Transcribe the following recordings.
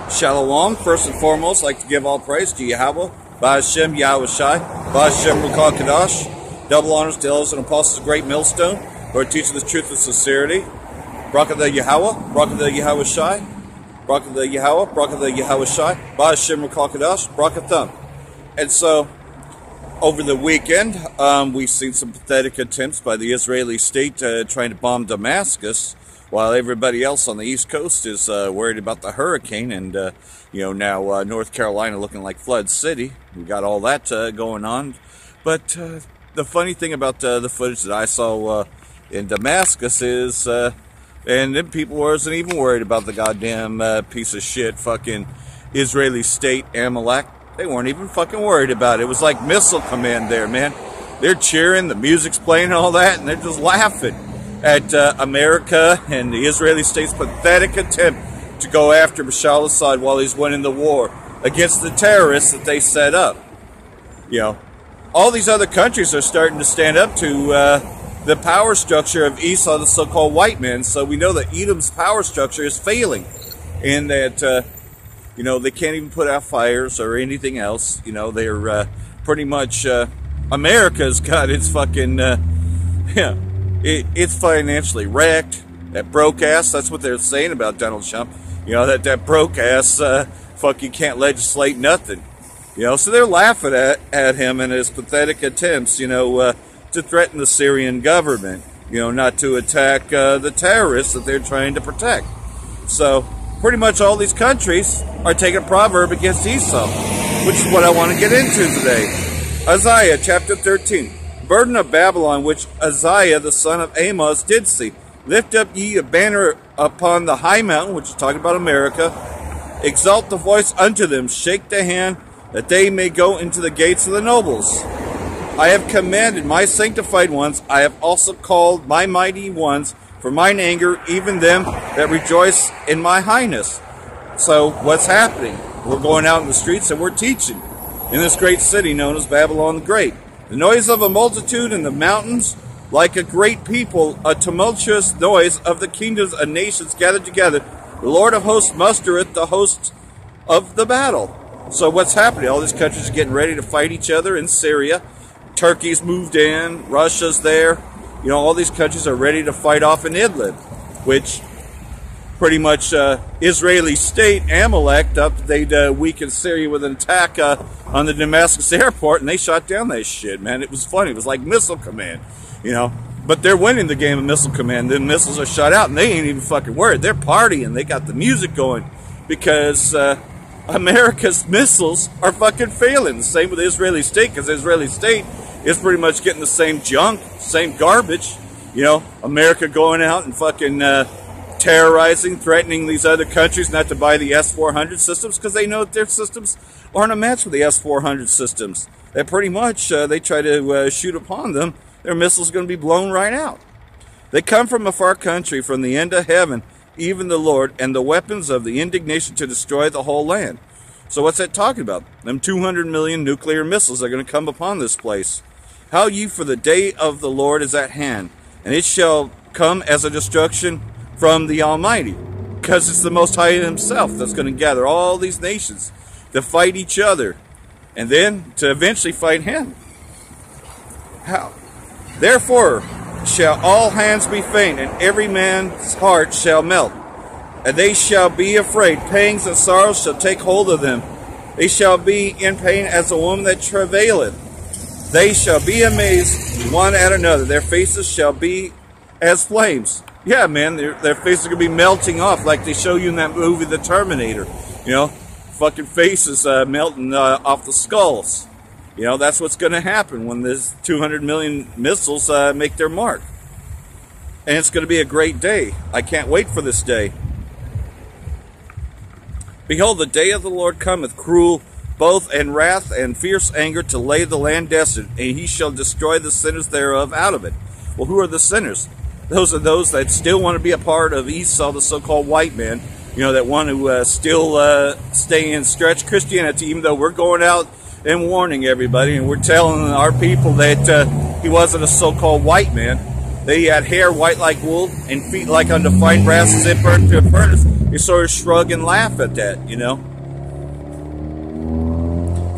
Shalom. First and foremost, I'd like to give all praise to Yahweh, Ba'ashem Yahweh Shai, Ba'ashem Rukah Kadash. Double honors to elders and apostles of Great Millstone, who are teaching the truth and sincerity. Barak the Yahweh, Barak the Yahweh Shai, Barak the Yahweh, Barak the Yahweh Shai, Ba'ashem Rukah Kadash, Barak Thumb. And so, over the weekend, we've seen some pathetic attempts by the Israeli state trying to bomb Damascus, while everybody else on the East Coast is worried about the hurricane, and now North Carolina looking like Flood City. We got all that going on. But the funny thing about the footage that I saw in Damascus is, and then people wasn't even worried about the goddamn piece of shit fucking Israeli state, Amalek. They weren't even fucking worried about it. It was like missile command there, man. They're cheering, the music's playing and all that, and they're just laughing at America and the Israeli state's pathetic attempt to go after Bashar al-Assad while he's winning the war against the terrorists that they set up. All these other countries are starting to stand up to the power structure of Esau, the so-called white man. So we know that Edom's power structure is failing, and that they can't even put out fires or anything else. They're pretty much America's got its fucking it's financially wrecked. That broke ass, that's what they're saying about Donald Trump. That broke ass fucking can't legislate nothing. So they're laughing at him and his pathetic attempts, to threaten the Syrian government, not to attack the terrorists that they're trying to protect. So pretty much all these countries are taking a proverb against Esau, which is what I want to get into today. Isaiah chapter 13. Burden of Babylon, which Isaiah the son of Amos did see. Lift up ye a banner upon the high mountain, which is talking about America. Exalt the voice unto them, shake the hand, that they may go into the gates of the nobles. I have commanded my sanctified ones, I have also called my mighty ones, for mine anger, even them that rejoice in my highness. So what's happening? We're going out in the streets and we're teaching in this great city known as Babylon the Great. The noise of a multitude in the mountains, like a great people, a tumultuous noise of the kingdoms of nations gathered together. The Lord of hosts mustereth the hosts of the battle. So what's happening? All these countries are getting ready to fight each other in Syria. Turkey's moved in. Russia's there. All these countries are ready to fight off in Idlib, which pretty much Israeli state, Amalek, they'd weaken Syria with an attack on the Damascus airport, and they shot down that shit, man. It was funny. It was like missile command, But they're winning the game of missile command. The missiles are shot out, and they ain't even fucking worried. They're partying. They got the music going because America's missiles are fucking failing. The same with the Israeli state, because the Israeli state is pretty much getting the same junk, same garbage. America going out and fucking terrorizing, threatening these other countries not to buy the S-400 systems because they know that their systems aren't a match with the S-400 systems. That pretty much, they try to shoot upon them, their missiles are going to be blown right out. They come from a far country, from the end of heaven, even the Lord, and the weapons of the indignation to destroy the whole land. So what's that talking about? Them 200 million nuclear missiles are going to come upon this place. How ye, for the day of the Lord is at hand, and it shall come as a destruction from the Almighty, because it's the Most High himself that's going to gather all these nations to fight each other, and then to eventually fight him. How? Therefore shall all hands be faint, and every man's heart shall melt, and they shall be afraid. Pangs and sorrows shall take hold of them. They shall be in pain as a woman that travaileth. They shall be amazed one at another. Their faces shall be as flames. Yeah, man, their faces are going to be melting off like they show you in that movie, The Terminator. Fucking faces melting off the skulls. That's what's going to happen when this 200 million missiles make their mark. And it's going to be a great day. I can't wait for this day. Behold, the day of the Lord cometh, cruel both and wrath and fierce anger, to lay the land desolate, and he shall destroy the sinners thereof out of it. Well, who are the sinners? Those are those that still want to be a part of Esau, the so-called white man, that want to still stay in stretch Christianity, even though we're going out and warning everybody, and we're telling our people that he wasn't a so-called white man. They had hair white like wool and feet like unto fine brass as if burned to a furnace. you sort of shrug and laugh at that, you know.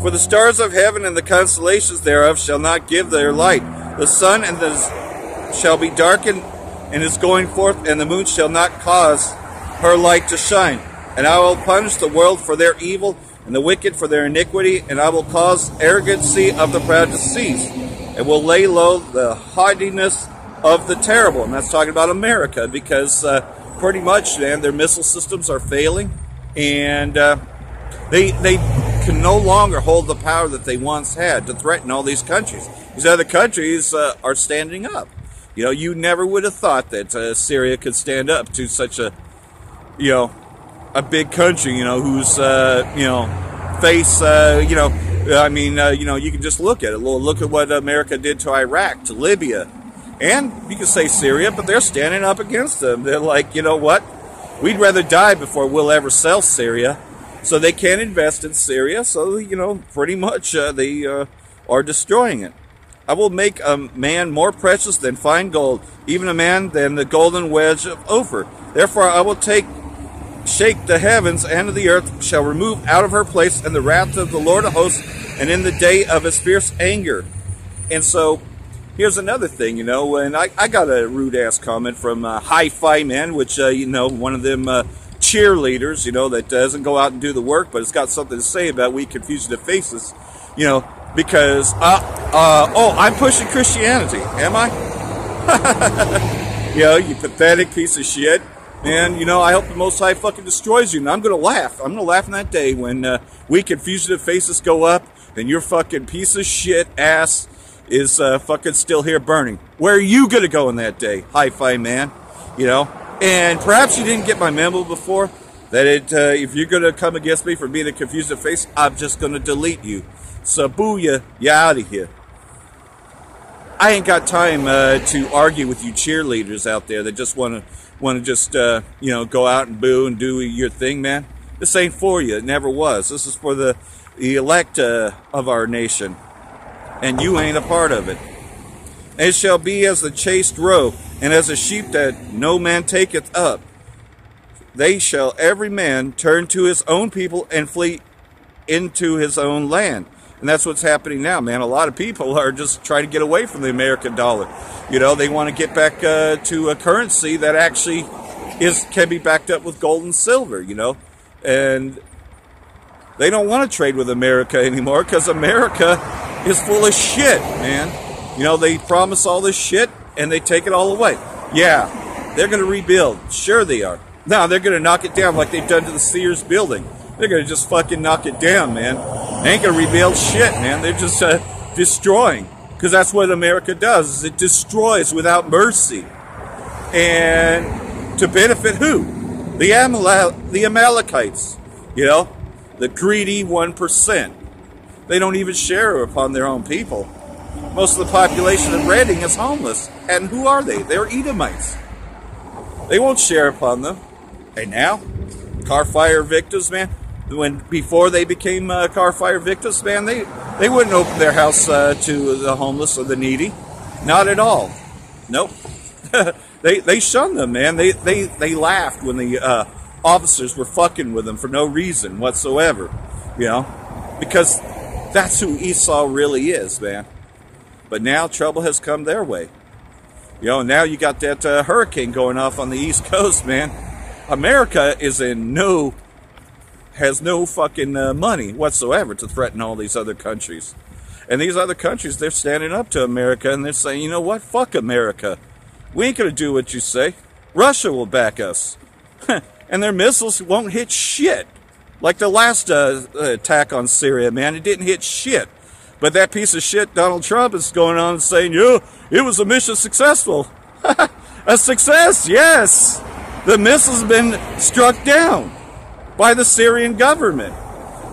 For the stars of heaven and the constellations thereof shall not give their light. The sun and shall be darkened and is going forth, and the moon shall not cause her light to shine. And I will punish the world for their evil, and the wicked for their iniquity, and I will cause arrogancy of the proud to cease, and will lay low the haughtiness of the terrible. And that's talking about America, because pretty much, man, their missile systems are failing, and they can no longer hold the power that they once had to threaten all these countries. These other countries are standing up. You know, you never would have thought that Syria could stand up to such a, you know, a big country, you know, who's, you know, face, you know, I mean, you know, you can just look at it. Look at what America did to Iraq, to Libya, and you can say Syria, but they're standing up against them. They're like, you know what? We'd rather die before we'll ever sell Syria. So they can't invest in Syria, so, you know, pretty much they are destroying it. I will make a man more precious than fine gold, even a man than the golden wedge of Ophir. Therefore I will shake the heavens, and the earth shall remove out of her place in the wrath of the Lord of hosts, and in the day of his fierce anger. And so, here's another thing, you know, and I got a rude-ass comment from Hi-Fi Man, which, you know, one of them cheerleaders, you know, that doesn't go out and do the work, but it's got something to say about we confusion faces, you know, because, oh, I'm pushing Christianity, am I? You know, you pathetic piece of shit. And, you know, I hope the Most High fucking destroys you. And I'm going to laugh. I'm going to laugh in that day when we confusion faces go up, and your fucking piece of shit ass is fucking still here burning. Where are you going to go in that day, Hi-Fi Man? You know? And perhaps you didn't get my memo before, that if you're going to come against me for being a confusion face, I'm just going to delete you. So booyah, you out of here. I ain't got time to argue with you cheerleaders out there that just want to just, you know, go out and boo and do your thing, man. This ain't for you. It never was. This is for the elect of our nation. And you ain't a part of it. And it shall be as the chaste roe, and as a sheep that no man taketh up. They shall every man turn to his own people and flee into his own land. And that's what's happening now, man. A lot of people are just trying to get away from the American dollar. You know, they want to get back to a currency that actually can be backed up with gold and silver, you know. And they don't want to trade with America anymore because America is full of shit, man. You know, they promise all this shit and they take it all away. Yeah, they're going to rebuild. Sure they are. No, they're going to knock it down like they've done to the Sears building. They're going to just fucking knock it down, man. They ain't going to rebuild shit, man. They're just destroying. Because that's what America does, is it destroys without mercy. And to benefit who? The Amalekites. You know? The greedy 1%. They don't even share upon their own people. Most of the population of Reading is homeless. And who are they? They're Edomites. They won't share upon them. And now, car fire victims, man. Before they became car fire victims, man, they wouldn't open their house to the homeless or the needy. Not at all. Nope. they shunned them, man. They laughed when the officers were fucking with them for no reason whatsoever. You know? Because that's who Esau really is, man. But now trouble has come their way. You know, now you got that hurricane going off on the East Coast, man. America is has no fucking money whatsoever to threaten all these other countries. And these other countries, they're standing up to America and they're saying, you know what? Fuck America. We ain't going to do what you say. Russia will back us. And their missiles won't hit shit. Like the last attack on Syria, man. It didn't hit shit. But that piece of shit, Donald Trump, is going on and saying, yeah, it was a mission successful. A success, yes. The missiles have been struck down by the Syrian government.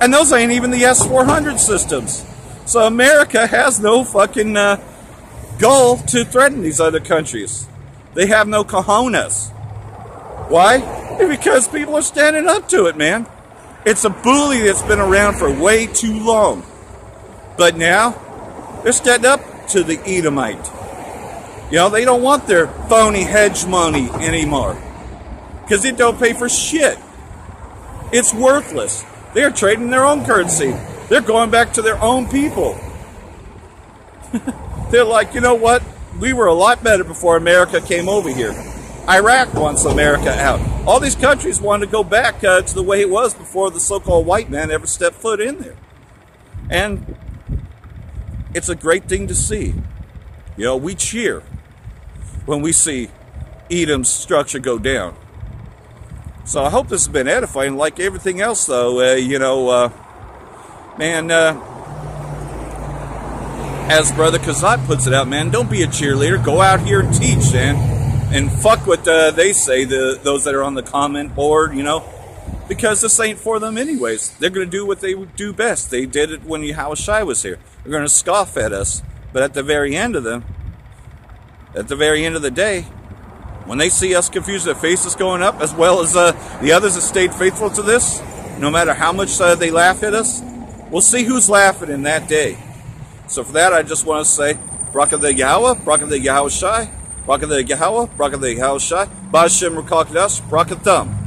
And those ain't even the S-400 systems. So America has no fucking goal to threaten these other countries. They have no cojones. Why? Because people are standing up to it, man. It's a bully that's been around for way too long. But now, they're standing up to the Edomite. You know, they don't want their phony hegemony anymore. Because it don't pay for shit. It's worthless. They are trading their own currency. They're going back to their own people. They're like, you know what? We were a lot better before America came over here. Iraq wants America out. All these countries wanted to go back to the way it was before the so-called white man ever stepped foot in there. And it's a great thing to see. You know, we cheer when we see Edom's structure go down. So I hope this has been edifying. Like everything else, though, you know, man, as Brother Kazat puts it out, man, don't be a cheerleader. Go out here and teach, man. And fuck what they say, those that are on the comment board, you know. Because this ain't for them anyways. They're going to do what they do best. They did it when Yahushua was here. They're going to scoff at us. But at the very end of the day, when they see us confused, their faces going up, as well as the others that stayed faithful to this, no matter how much they laugh at us, we'll see who's laughing in that day. So for that, I just want to say, Barak the Yahweh, Barak the Yahushua, Barak the Yahweh, Barak the Yahushua, Ba'ashem Rakakadas, Barak Thumb.